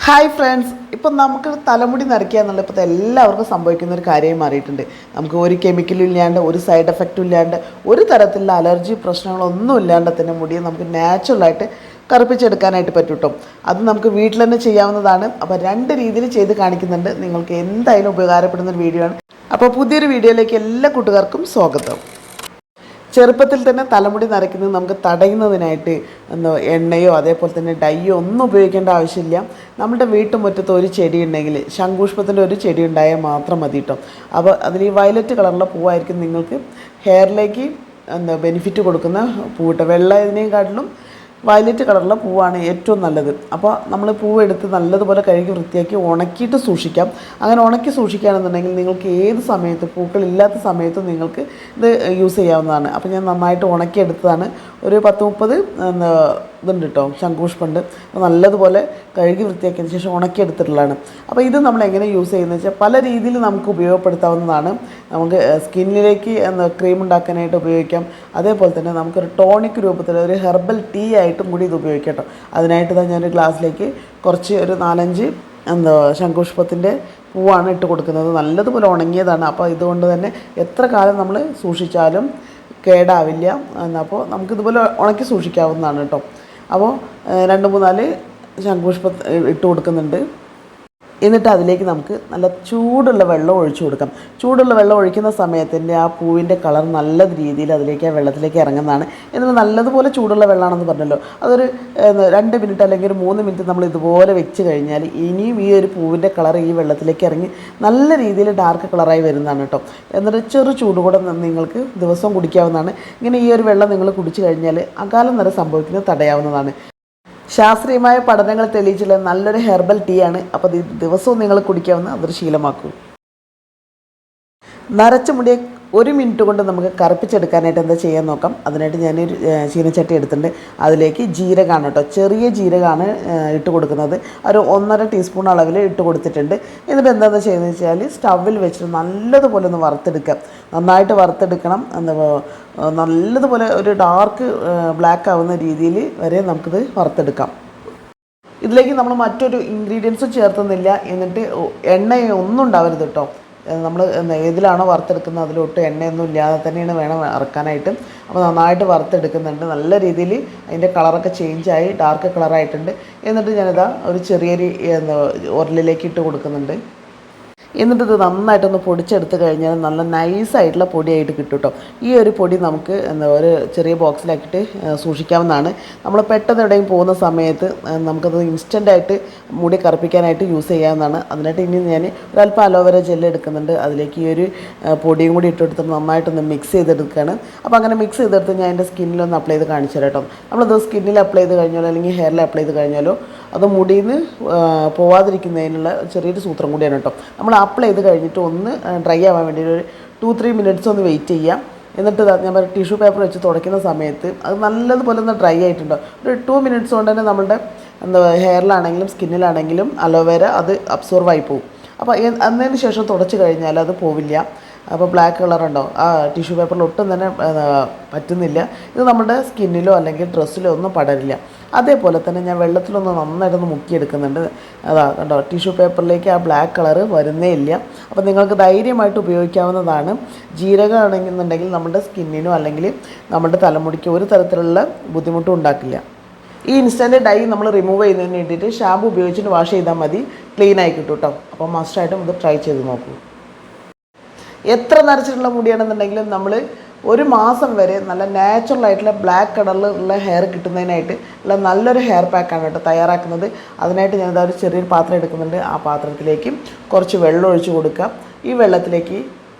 Hi friends, ഇപ്പം നമുക്ക് തലമുടി നരയ്ക്കുക എന്നുള്ള ഇപ്പോഴത്തെ എല്ലാവർക്കും സംഭവിക്കുന്ന ഒരു കാര്യമായി മാറിയിട്ടുണ്ട്. നമുക്ക് ഒരു കെമിക്കലും ഇല്ലാണ്ട്, ഒരു സൈഡ് എഫക്റ്റും ഇല്ലാണ്ട്, ഒരു തരത്തിലുള്ള അലർജി പ്രശ്നങ്ങളൊന്നും ഇല്ലാണ്ട് തന്നെ മുടിയെ നമുക്ക് നാച്ചുറലായിട്ട് കറുപ്പിച്ചെടുക്കാനായിട്ട് പറ്റും കേട്ടോ. അത് നമുക്ക് വീട്ടിൽ തന്നെ ചെയ്യാവുന്നതാണ്. അപ്പോൾ 2 രീതിയിൽ ചെയ്ത് കാണിക്കുന്നുണ്ട്. നിങ്ങൾക്ക് എന്തായാലും ഉപകാരപ്പെടുന്നൊരു വീഡിയോ ആണ്. അപ്പോൾ പുതിയൊരു വീഡിയോയിലേക്ക് എല്ലാ കൂട്ടുകാർക്കും സ്വാഗതം. ചെറുപ്പത്തിൽ തന്നെ തലമുടി നരയ്ക്കുന്നത് നമുക്ക് തടയുന്നതിനായിട്ട് എണ്ണയോ അതേപോലെ തന്നെ ഡൈയോ ഒന്നും ഉപയോഗിക്കേണ്ട ആവശ്യമില്ല. നമ്മുടെ വീട്ടുമുറ്റത്ത് ഒരു ചെടി ഉണ്ടെങ്കിൽ, ശംഖുപുഷ്പത്തിൻ്റെ ഒരു ചെടി ഉണ്ടായാൽ മാത്രം മതി കേട്ടോ. അപ്പോൾ അതിൽ ഈ വയലറ്റ് കളറിലെ പൂവായിരിക്കും നിങ്ങൾക്ക് ഹെയറിലേക്ക് ബെനിഫിറ്റ് കൊടുക്കുന്ന പൂവിട്ട്. വെള്ള ഇതിനേക്കാട്ടിലും വയലറ്റ് കളറിലെ പൂവാണ് ഏറ്റവും നല്ലത്. അപ്പോൾ നമ്മൾ പൂവെടുത്ത് നല്ലതുപോലെ കഴുകി വൃത്തിയാക്കി ഉണക്കിയിട്ട് സൂക്ഷിക്കാം. അങ്ങനെ ഉണക്കി സൂക്ഷിക്കുകയാണെന്നുണ്ടെങ്കിൽ നിങ്ങൾക്ക് ഏത് സമയത്ത്, പൂക്കളില്ലാത്ത സമയത്തും നിങ്ങൾക്ക് ഇത് യൂസ് ചെയ്യാവുന്നതാണ്. അപ്പോൾ ഞാൻ നന്നായിട്ട് ഉണക്കിയെടുത്തതാണ്. ഒരു 10-30 ഇതുണ്ട് കേട്ടോ, ശംഖുപുഷ്പമുണ്ട്. അപ്പോൾ നല്ലതുപോലെ കഴുകി വൃത്തിയാക്കിയതിന് ശേഷം ഉണക്കിയെടുത്തിട്ടുള്ളതാണ്. അപ്പോൾ ഇത് നമ്മൾ എങ്ങനെ യൂസ് ചെയ്യുന്നത് വെച്ചാൽ പല രീതിയിൽ നമുക്ക് ഉപയോഗപ്പെടുത്താവുന്നതാണ്. നമുക്ക് സ്കിന്നിലേക്ക് ക്രീം ഉണ്ടാക്കാനായിട്ട് ഉപയോഗിക്കാം. അതേപോലെ തന്നെ നമുക്കൊരു ടോണിക് രൂപത്തിൽ ഒരു ഹെർബൽ ടീ ആയിട്ടും കൂടി ഇത് ഉപയോഗിക്കാം കേട്ടോ. അതിനായിട്ട് തന്നെ ഞാനൊരു ഗ്ലാസ്സിലേക്ക് കുറച്ച് ഒരു 4-5 ശംഖുപുഷ്പത്തിൻ്റെ പൂവാണ് ഇട്ട് കൊടുക്കുന്നത്. നല്ലതുപോലെ ഉണങ്ങിയതാണ്. അപ്പോൾ ഇതുകൊണ്ട് തന്നെ എത്ര കാലം നമ്മൾ സൂക്ഷിച്ചാലും കേടാവില്ല. അപ്പോൾ നമുക്കിതുപോലെ ഉണക്കി സൂക്ഷിക്കാവുന്നതാണ് കേട്ടോ. അപ്പോൾ 2-3-4 ശംഖുപുഷ്പം ഇട്ട് കൊടുക്കുന്നുണ്ട്. എന്നിട്ട് അതിലേക്ക് നമുക്ക് നല്ല ചൂടുള്ള വെള്ളം ഒഴിച്ചു കൊടുക്കാം. ചൂടുള്ള വെള്ളം ഒഴിക്കുന്ന സമയത്തിൻ്റെ ആ പൂവിൻ്റെ കളർ നല്ല രീതിയിൽ അതിലേക്ക് ആ വെള്ളത്തിലേക്ക് ഇറങ്ങുന്നതാണ്. എന്നിട്ട് നല്ലതുപോലെ ചൂടുള്ള വെള്ളമാണെന്ന് പറഞ്ഞല്ലോ, അതൊരു 2 മിനിറ്റ് അല്ലെങ്കിൽ ഒരു 3 മിനിറ്റ് നമ്മൾ ഇതുപോലെ വെച്ച് കഴിഞ്ഞാൽ ഇനിയും ഈ ഒരു പൂവിൻ്റെ കളർ ഈ വെള്ളത്തിലേക്ക് ഇറങ്ങി നല്ല രീതിയിൽ ഡാർക്ക് കളറായി വരുന്നതാണ് കേട്ടോ. എന്നിട്ട് ചെറു ചൂട് കൂടെ നിങ്ങൾക്ക് ദിവസവും കുടിക്കാവുന്നതാണ്. ഇങ്ങനെ ഈ ഒരു വെള്ളം നിങ്ങൾ കുടിച്ചു കഴിഞ്ഞാൽ അകാലം വരെ സംഭവിക്കുന്നത് തടയാവുന്നതാണ്. ശാസ്ത്രീയമായ പഠനങ്ങൾ തെളിയിച്ചുള്ള നല്ലൊരു ഹെർബൽ ടീ ആണ്. അപ്പോൾ ദിവസവും നിങ്ങൾ കുടിക്കാവുന്ന അതൊരു ശീലമാക്കൂ. നരച്ച മുടിയെ 1 മിനിറ്റ് കൊണ്ട് നമുക്ക് കറുപ്പിച്ചെടുക്കാനായിട്ട് എന്താ ചെയ്യാൻ നോക്കാം. അതിനായിട്ട് ഞാനൊരു ചീനച്ചട്ടി എടുത്തിട്ടുണ്ട്. അതിലേക്ക് ജീരകമാണ് കേട്ടോ, ചെറിയ ജീരകമാണ് ഇട്ട് കൊടുക്കുന്നത്. ഒരു 1.5 ടീസ്പൂൺ അളവിൽ ഇട്ട് കൊടുത്തിട്ടുണ്ട്. എന്നിട്ട് എന്താണെന്ന് ചെയ്യുന്നത് വെച്ചാൽ സ്റ്റവിൽ വെച്ചിട്ട് നല്ലതുപോലെ ഒന്ന് വറുത്തെടുക്കാം. നന്നായിട്ട് വറുത്തെടുക്കണം. നല്ലതുപോലെ ഒരു ഡാർക്ക് ബ്ലാക്ക് ആവുന്ന രീതിയിൽ വരെ നമുക്കിത് വറുത്തെടുക്കാം. ഇതിലേക്ക് നമ്മൾ മറ്റൊരു ഇൻഗ്രീഡിയൻസും ചേർത്തുന്നില്ല. എന്നിട്ട് എണ്ണയൊന്നും ഉണ്ടാവരുത് കേട്ടോ. നമ്മൾ ഏതിലാണോ വറുത്തെടുക്കുന്നത് അതിലൊട്ട് എണ്ണയൊന്നും ഇല്ലാതെ തന്നെയാണ് വേണം ഇറക്കാനായിട്ട്. അപ്പോൾ നന്നായിട്ട് വറുത്തെടുക്കുന്നുണ്ട്. നല്ല രീതിയിൽ അതിൻ്റെ കളറൊക്കെ ചേഞ്ചായി ഡാർക്ക് കളറായിട്ടുണ്ട്. എന്നിട്ട് ഞാനിതാ ഒരു ചെറിയൊരു ഉരലിലേക്ക് ഇട്ട് കൊടുക്കുന്നുണ്ട്. എന്നിട്ട് ഇത് നന്നായിട്ടൊന്ന് പൊടിച്ചെടുത്ത് കഴിഞ്ഞാൽ നല്ല നൈസായിട്ടുള്ള പൊടിയായിട്ട് കിട്ടും കേട്ടോ. ഈ ഒരു പൊടി നമുക്ക് ഒരു ചെറിയ ബോക്സിലാക്കിയിട്ട് സൂക്ഷിക്കാവുന്നതാണ്. നമ്മൾ പെട്ടെന്ന് എവിടെയും പോകുന്ന സമയത്ത് നമുക്കത് ഇൻസ്റ്റൻ്റായിട്ട് മുടി കറുപ്പിക്കാനായിട്ട് യൂസ് ചെയ്യാവുന്നതാണ്. അതിനായിട്ട് ഇനി ഞാൻ ഒരല്പം അലോവേര ജെല്ല് എടുക്കുന്നുണ്ട്. അതിലേക്ക് ഈ ഒരു പൊടിയും കൂടി ഇട്ടെടുത്ത് നന്നായിട്ടൊന്ന് മിക്സ് ചെയ്തെടുക്കുകയാണ്. അപ്പോൾ അങ്ങനെ മിക്സ് ചെയ്തെടുത്ത് ഞാൻ എൻ്റെ സ്കിന്നിലൊന്ന് അപ്ലൈ ചെയ്ത് കാണിച്ചു തരാം കേട്ടോ. നമ്മളത് സ്കിന്നിൽ അപ്ലൈ ചെയ്ത് കഴിഞ്ഞാലോ അല്ലെങ്കിൽ ഹെയറിൽ അപ്ലൈ ചെയ്ത് കഴിഞ്ഞാലോ അത് മുടിയിൽ നിന്ന് പോവാതിരിക്കുന്നതിനുള്ള ചെറിയൊരു സൂത്രം കൂടിയാണ് കേട്ടോ. നമ്മൾ അപ്ലൈ ചെയ്ത് കഴിഞ്ഞിട്ട് ഒന്ന് ഡ്രൈ ആവാൻ വേണ്ടി ഒരു 2-3 മിനിറ്റ്സ് ഒന്ന് വെയിറ്റ് ചെയ്യാം. എന്നിട്ട് ഞാൻ ടിഷ്യൂ പേപ്പർ വെച്ച് തുടയ്ക്കുന്ന സമയത്ത് അത് നല്ലതുപോലെ ഒന്ന് ഡ്രൈ ആയിട്ടുണ്ടോ. ഒരു 2 മിനിറ്റ്സ് കൊണ്ട് തന്നെ നമ്മുടെ ഹെയറിലാണെങ്കിലും സ്കിന്നിലാണെങ്കിലും അലോവേര അത് അബ്സോർവ് ആയി പോകും. അപ്പോൾ അതിന് ശേഷം തുടച്ച് കഴിഞ്ഞാൽ അത് പോവില്ല. അപ്പോൾ ബ്ലാക്ക് കളറുണ്ടോ ആ ടിഷ്യൂ പേപ്പറിൽ ഒട്ടും തന്നെ പറ്റുന്നില്ല. ഇത് നമ്മുടെ സ്കിന്നിലോ അല്ലെങ്കിൽ ഡ്രസ്സിലോ ഒന്നും പടരില്ല. അതേപോലെ തന്നെ ഞാൻ വെള്ളത്തിലൊന്ന് നന്നായിട്ടൊന്ന് മുക്കിയെടുക്കുന്നുണ്ട്. അതാ കണ്ടോ, ടിഷ്യൂ പേപ്പറിലേക്ക് ആ ബ്ലാക്ക് കളറ് വരുന്നേ ഇല്ല. അപ്പോൾ നിങ്ങൾക്ക് ധൈര്യമായിട്ട് ഉപയോഗിക്കാവുന്നതാണ്. ജീരകം ആണെന്നുണ്ടെങ്കിൽ നമ്മുടെ സ്കിന്നിനോ അല്ലെങ്കിൽ നമ്മുടെ തലമുടിക്കോ ഒരു തരത്തിലുള്ള ബുദ്ധിമുട്ടും ഉണ്ടാക്കില്ല. ഈ ഇൻസ്റ്റൻറ്റ് ഡൈ നമ്മൾ റിമൂവ് ചെയ്യുന്നതിന് വേണ്ടിയിട്ട് ഷാമ്പു ഉപയോഗിച്ചിട്ട് വാഷ് ചെയ്താൽ മതി, ക്ലീൻ ആയി കിട്ടും കേട്ടോ. അപ്പോൾ മസ്റ്റായിട്ടും ഇത് ട്രൈ ചെയ്ത് നോക്കൂ. എത്ര നരച്ചിട്ടുള്ള മുടിയാണെന്നുണ്ടെങ്കിലും നമ്മൾ 1 മാസം വരെ നല്ല നാച്ചുറലായിട്ടുള്ള ബ്ലാക്ക് കളറിലുള്ള ഹെയർ കിട്ടുന്നതിനായിട്ട് ഉള്ള നല്ലൊരു ഹെയർ പാക്കാണ് കേട്ടോ തയ്യാറാക്കുന്നത്. അതിനായിട്ട് ഞാനിതാ ഒരു ചെറിയൊരു പാത്രം എടുക്കുന്നുണ്ട്. ആ പാത്രത്തിലേക്ക് കുറച്ച് വെള്ളം ഒഴിച്ച് കൊടുക്കാം. ഈ വെള്ളത്തിലേക്ക്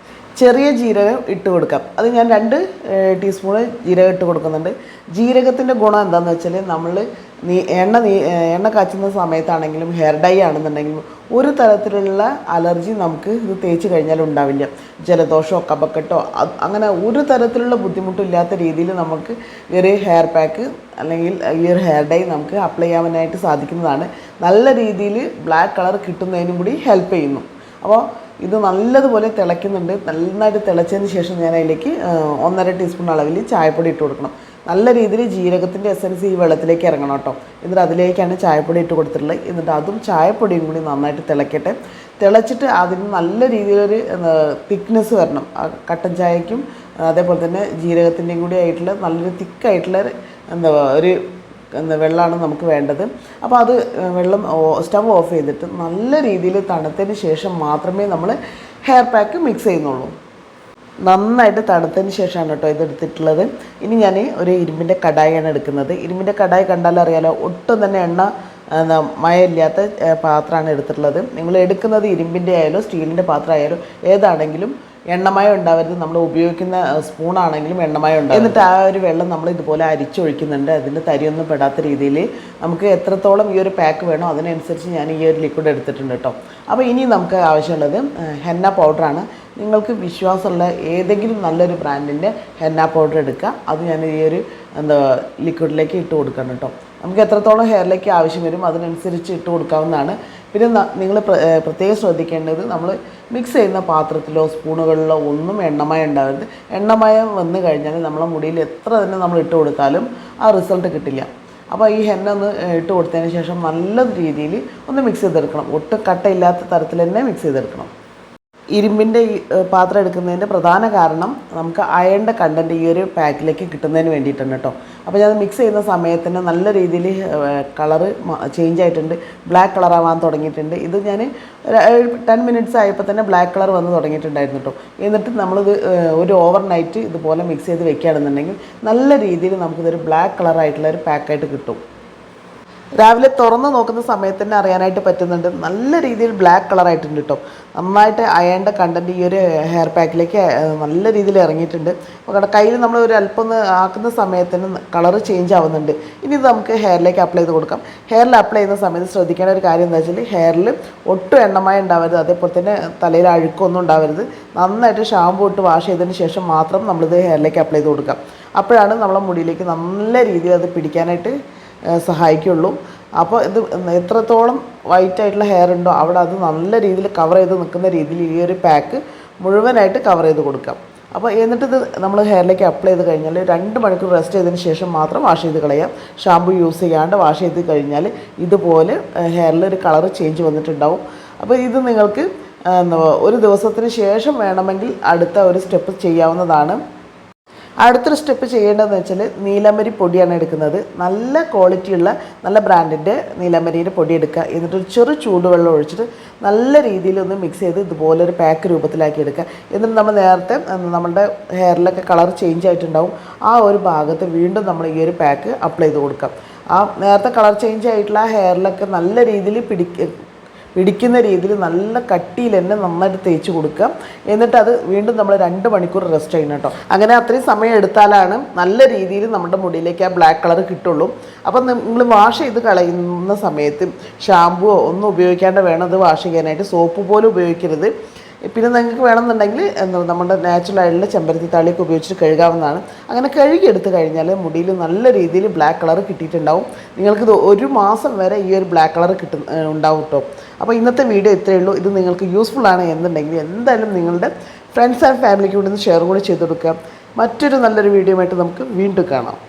ചെറിയ ജീരകം ഇട്ട് കൊടുക്കാം. അത് ഞാൻ 2 ടീസ്പൂൺ ജീരകം ഇട്ട് കൊടുക്കുന്നുണ്ട്. ജീരകത്തിൻ്റെ ഗുണം എന്താണെന്ന് വെച്ചാൽ നമ്മൾ എണ്ണ കാച്ചുന്ന സമയത്താണെങ്കിലും ഹെയർ ഡൈ ആണെന്നുണ്ടെങ്കിലും ഒരു തരത്തിലുള്ള അലർജി നമുക്ക് ഇത് തേച്ച് കഴിഞ്ഞാൽ ഉണ്ടാവില്ല. ജലദോഷമോ കഫക്കെട്ടോ അങ്ങനെ ഒരു തരത്തിലുള്ള ബുദ്ധിമുട്ടില്ലാത്ത രീതിയിൽ നമുക്ക് ഈ ഒരു ഹെയർ പാക്ക് അല്ലെങ്കിൽ ഈ ഒരു ഹെയർ ഡൈ നമുക്ക് അപ്ലൈ ചെയ്യാനായിട്ട് സാധിക്കുന്നതാണ്. നല്ല രീതിയിൽ ബ്ലാക്ക് കളർ കിട്ടുന്നതിനും കൂടി ഹെൽപ്പ് ചെയ്യുന്നു. അപ്പോൾ ഇത് നല്ലതുപോലെ തിളയ്ക്കുന്നുണ്ട്. നന്നായിട്ട് തിളച്ചതിന് ശേഷം ഞാൻ അതിലേക്ക് 1.5 ടീസ്പൂൺ അളവിൽ ചായപ്പൊടി ഇട്ട് കൊടുക്കണം. നല്ല രീതിയിൽ ജീരകത്തിൻ്റെ എസൻസ് ഈ വെള്ളത്തിലേക്ക് ഇറങ്ങണം കേട്ടോ. എന്നിട്ട് അതിലേക്കാണ് ചായപ്പൊടി ഇട്ട് കൊടുത്തിട്ടുള്ളത്. എന്നിട്ട് അതും ചായപ്പൊടിയും കൂടി നന്നായിട്ട് തിളക്കട്ടെ. തിളച്ചിട്ട് അതിന് നല്ല രീതിയിലൊരു തിക്നെസ് വരണം. കട്ടൻ ചായക്കും അതേപോലെ തന്നെ ജീരകത്തിൻ്റെയും കൂടി ആയിട്ടുള്ള നല്ലൊരു തിക്കായിട്ടുള്ള ഒരു വെള്ളമാണ് നമുക്ക് വേണ്ടത്. അപ്പോൾ അത് വെള്ളം സ്റ്റവ് ഓഫ് ചെയ്തിട്ട് നല്ല രീതിയിൽ തണുത്തതിന് ശേഷം മാത്രമേ നമ്മൾ ഹെയർ പാക്ക് മിക്സ് ചെയ്യുന്നുള്ളൂ. നന്നായിട്ട് തണുത്തതിന് ശേഷമാണ് കേട്ടോ ഇതെടുത്തിട്ടുള്ളത്. ഇനി ഞാൻ ഒരു ഇരുമ്പിൻ്റെ കടായിയാണ് എടുക്കുന്നത്. ഇരുമ്പിൻ്റെ കടായി കണ്ടാലറിയാലോ, ഒട്ടും തന്നെ മയമില്ലാത്ത പാത്രമാണ് എടുത്തിട്ടുള്ളത്. നിങ്ങൾ എടുക്കുന്നത് ഇരുമ്പിൻ്റെ ആയാലും സ്റ്റീലിൻ്റെ പാത്രം ആയാലും ഏതാണെങ്കിലും എണ്ണമയം ഉണ്ടാവരുത്. നമ്മൾ ഉപയോഗിക്കുന്ന സ്പൂണാണെങ്കിലും എണ്ണമയം ഉണ്ടാവും. എന്നിട്ട് ആ ഒരു വെള്ളം നമ്മൾ ഇതുപോലെ അരിച്ചൊഴിക്കുന്നുണ്ട്. അതിൻ്റെ തരിയൊന്നും പെടാത്ത രീതിയിൽ നമുക്ക് എത്രത്തോളം ഈ ഒരു പാക്ക് വേണോ അതിനനുസരിച്ച് ഞാൻ ഈ ഒരു ലിക്വിഡ് എടുത്തിട്ടുണ്ട് കേട്ടോ. അപ്പോൾ ഇനി നമുക്ക് ആവശ്യമുള്ളത് ഹെന്ന പൗഡറാണ്. നിങ്ങൾക്ക് വിശ്വാസമുള്ള ഏതെങ്കിലും നല്ലൊരു ബ്രാൻഡിൻ്റെ ഹെന്ന പൗഡർ എടുക്കുക. അത് ഞാൻ ഈ ഒരു ലിക്വിഡിലേക്ക് ഇട്ട് കൊടുക്കണം കേട്ടോ. നമുക്ക് എത്രത്തോളം ഹെയറിലേക്ക് ആവശ്യം വരും അതിനനുസരിച്ച് ഇട്ട് കൊടുക്കാവുന്നതാണ്. പിന്നെ നിങ്ങൾ പ്രത്യേകം ശ്രദ്ധിക്കേണ്ടത്, നമ്മൾ മിക്സ് ചെയ്യുന്ന പാത്രത്തിലോ സ്പൂണുകളിലോ ഒന്നും എണ്ണമയം ഉണ്ടാവരുത്. എണ്ണമയം വന്നു കഴിഞ്ഞാൽ നമ്മളെ മുടിയിൽ എത്ര തന്നെ നമ്മൾ ഇട്ട് കൊടുത്താലും ആ റിസൾട്ട് കിട്ടില്ല. അപ്പോൾ ഈ ഹെന്ന ഒന്ന് ഇട്ട് കൊടുത്തതിന് ശേഷം നല്ല രീതിയിൽ ഒന്ന് മിക്സ് ചെയ്തെടുക്കണം. ഒട്ടും കട്ടയില്ലാത്ത തരത്തിൽ തന്നെ മിക്സ് ചെയ്തെടുക്കണം. ഇരുമ്പിൻ്റെ ഈ പാത്രം എടുക്കുന്നതിൻ്റെ പ്രധാന കാരണം നമുക്ക് അയണിൻ്റെ കണ്ടൻറ്റ് ഈ ഒരു പാക്കിലേക്ക് കിട്ടുന്നതിന് വേണ്ടിയിട്ടാണ് കേട്ടോ. അപ്പോൾ ഞാൻ മിക്സ് ചെയ്യുന്ന സമയത്തിന് നല്ല രീതിയിൽ കളറ് ചേഞ്ച് ആയിട്ടുണ്ട്. ബ്ലാക്ക് കളറാവാൻ തുടങ്ങിയിട്ടുണ്ട്. ഇത് ഞാൻ 10 മിനിറ്റ്സ് ആയപ്പോൾ തന്നെ ബ്ലാക്ക് കളർ വന്ന് തുടങ്ങിയിട്ടുണ്ടായിരുന്നു കേട്ടോ. എന്നിട്ട് നമ്മളിത് ഒരു ഓവർ നൈറ്റ് ഇതുപോലെ മിക്സ് ചെയ്ത് വെക്കുകയാണെന്നുണ്ടെങ്കിൽ നല്ല രീതിയിൽ നമുക്കിതൊരു ബ്ലാക്ക് കളറായിട്ടുള്ള ഒരു പാക്കായിട്ട് കിട്ടും. രാവിലെ തുറന്ന് നോക്കുന്ന സമയത്ത് തന്നെ അറിയാനായിട്ട് പറ്റുന്നുണ്ട്. നല്ല രീതിയിൽ ബ്ലാക്ക് കളറായിട്ടുണ്ട് കേട്ടോ. നന്നായിട്ട് അയണിൻ്റെ കണ്ടൻറ്റ് ഈ ഒരു ഹെയർ പാക്കിലേക്ക് നല്ല രീതിയിൽ ഇറങ്ങിയിട്ടുണ്ട്. അപ്പോൾ കയ്യിൽ നമ്മൾ ഒരു അല്പം ഒന്ന് ആക്കുന്ന സമയത്തിന് കളറ് ചേഞ്ച് ആവുന്നുണ്ട്. ഇനി ഇത് നമുക്ക് ഹെയറിലേക്ക് അപ്ലൈ ചെയ്ത് കൊടുക്കാം. ഹെയറിൽ അപ്ലൈ ചെയ്യുന്ന സമയത്ത് ശ്രദ്ധിക്കേണ്ട ഒരു കാര്യം എന്താ വെച്ചാൽ, ഹെയറിൽ ഒട്ടും എണ്ണമയം ഉണ്ടാവരുത്. അതേപോലെ തന്നെ തലയിൽ അഴുക്കൊന്നും ഉണ്ടാവരുത്. നന്നായിട്ട് ഷാമ്പൂ ഇട്ട് വാഷ് ചെയ്തതിന് ശേഷം മാത്രം നമ്മളിത് ഹെയറിലേക്ക് അപ്ലൈ ചെയ്ത് കൊടുക്കാം. അപ്പോഴാണ് നമ്മളെ മുടിയിലേക്ക് നല്ല രീതിയിൽ അത് പിടിക്കാനായിട്ട് സഹായിക്കുള്ളൂ. അപ്പോൾ ഇത് എത്രത്തോളം വൈറ്റ് ആയിട്ടുള്ള ഹെയർ ഉണ്ടോ അവിടെ അത് നല്ല രീതിയിൽ കവർ ചെയ്ത് നിൽക്കുന്ന രീതിയിൽ ഈ ഒരു പാക്ക് മുഴുവനായിട്ട് കവർ ചെയ്ത് കൊടുക്കാം. അപ്പോൾ എന്നിട്ടിത് നമ്മൾ ഹെയറിലേക്ക് അപ്ലൈ ചെയ്ത് കഴിഞ്ഞാൽ 2 മണിക്കൂർ റെസ്റ്റ് ചെയ്തതിന് ശേഷം മാത്രം വാഷ് ചെയ്ത് കളയാം. ഷാമ്പു യൂസ് ചെയ്യാണ്ട് വാഷ് ചെയ്ത് കഴിഞ്ഞാൽ ഇതുപോലെ ഹെയറിൽ ഒരു കളർ ചേഞ്ച് വന്നിട്ടുണ്ടാവും. അപ്പോൾ ഇത് നിങ്ങൾക്ക് ഒരു ദിവസത്തിന് ശേഷം വേണമെങ്കിൽ അടുത്ത ഒരു സ്റ്റെപ്പ് ചെയ്യാവുന്നതാണ്. അടുത്തൊരു സ്റ്റെപ്പ് ചെയ്യേണ്ടതെന്ന് വെച്ചാൽ, നീലമരി പൊടിയാണ് എടുക്കുന്നത്. നല്ല ക്വാളിറ്റിയുള്ള നല്ല ബ്രാൻഡിൻ്റെ നീലമരിയുടെ പൊടി എടുക്കുക. എന്നിട്ടൊരു ചെറു ചൂടുവെള്ളം ഒഴിച്ചിട്ട് നല്ല രീതിയിൽ ഒന്ന് മിക്സ് ചെയ്ത് ഇതുപോലൊരു പാക്ക് രൂപത്തിലാക്കി എടുക്കുക. എന്നിട്ട് നമ്മൾ നേരത്തെ നമ്മുടെ ഹെയറിലൊക്കെ കളർ ചേഞ്ച് ആയിട്ടുണ്ടാവും. ആ ഒരു ഭാഗത്ത് വീണ്ടും നമ്മൾ ഈ ഒരു പാക്ക് അപ്ലൈ ചെയ്ത് കൊടുക്കാം. ആ നേരത്തെ കളർ ചേഞ്ച് ആയിട്ടുള്ള ഹെയറിലൊക്കെ നല്ല രീതിയിൽ പിടിക്കുന്ന രീതിയിൽ നല്ല കട്ടിയിൽ തന്നെ നന്നായിട്ട് തേച്ച് കൊടുക്കുക. എന്നിട്ട് അത് വീണ്ടും നമ്മൾ 2 മണിക്കൂർ റെസ്റ്റ് ചെയ്യണം കേട്ടോ. അങ്ങനെ അത്രയും സമയം എടുത്താലാണ് നല്ല രീതിയിൽ നമ്മുടെ മുടിയിലേക്ക് ആ ബ്ലാക്ക് കളർ കിട്ടുള്ളൂ. അപ്പം നിങ്ങൾ വാഷ് ചെയ്ത് കളയുന്ന സമയത്ത് ഷാമ്പുവോ ഒന്നും ഉപയോഗിക്കാണ്ട് വേണം അത് വാഷ് ചെയ്യാനായിട്ട്. സോപ്പ് പോലും ഉപയോഗിക്കരുത്. പിന്നെ നിങ്ങൾക്ക് വേണമെന്നുണ്ടെങ്കിൽ നമ്മുടെ നാച്ചുറൽ ആയിട്ടുള്ള ചെമ്പരത്തി താളിയൊക്കെ ഉപയോഗിച്ചിട്ട് കഴുകാവുന്നതാണ്. അങ്ങനെ കഴുകിയെടുത്ത് കഴിഞ്ഞാൽ മുടിയിൽ നല്ല രീതിയിൽ ബ്ലാക്ക് കളർ കിട്ടിയിട്ടുണ്ടാവും. നിങ്ങൾക്കിത് 1 മാസം വരെ ഈ ഒരു ബ്ലാക്ക് കളർ ഉണ്ടാവും കേട്ടോ. അപ്പോൾ ഇന്നത്തെ വീഡിയോ ഇത്രയേ ഉള്ളൂ. ഇത് നിങ്ങൾക്ക് യൂസ്ഫുൾ ആണ് എന്നുണ്ടെങ്കിൽ എന്തായാലും നിങ്ങളുടെ ഫ്രണ്ട്സ് ആൻഡ് ഫാമിലിക്ക് കൂടി ഒന്ന് ഷെയർ കൂടി ചെയ്ത് കൊടുക്കുക. മറ്റൊരു നല്ലൊരു വീഡിയോ ആയിട്ട് നമുക്ക് വീണ്ടും കാണാം.